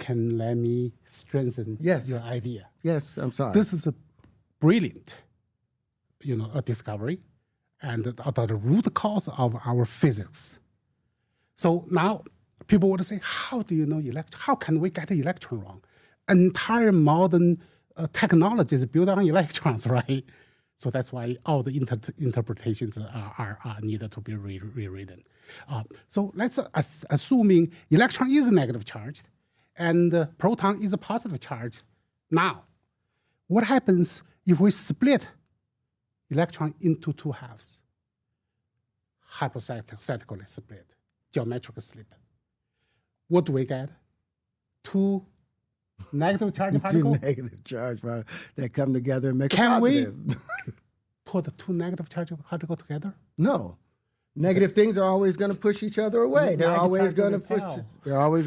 can let me strengthen Yes. your idea. Yes, I'm sorry. This is a brilliant, a discovery, and the root cause of our physics. So now people would say, how do you know electron? How can we get the electron wrong? Entire modern technology is built on electrons, right? So that's why all the interpretations are needed to be rewritten. So let's assuming electron is negative charged and proton is a positive charge. Now, what happens if we split electron into two halves? Hypothetically split, geometrically split. What do we get? Two negative charge particles? Two negative charge particles that come together and make Can a positive. we put the two negative charge particles together? No. Negative things are always going to push each other away. They're always going to push. They're always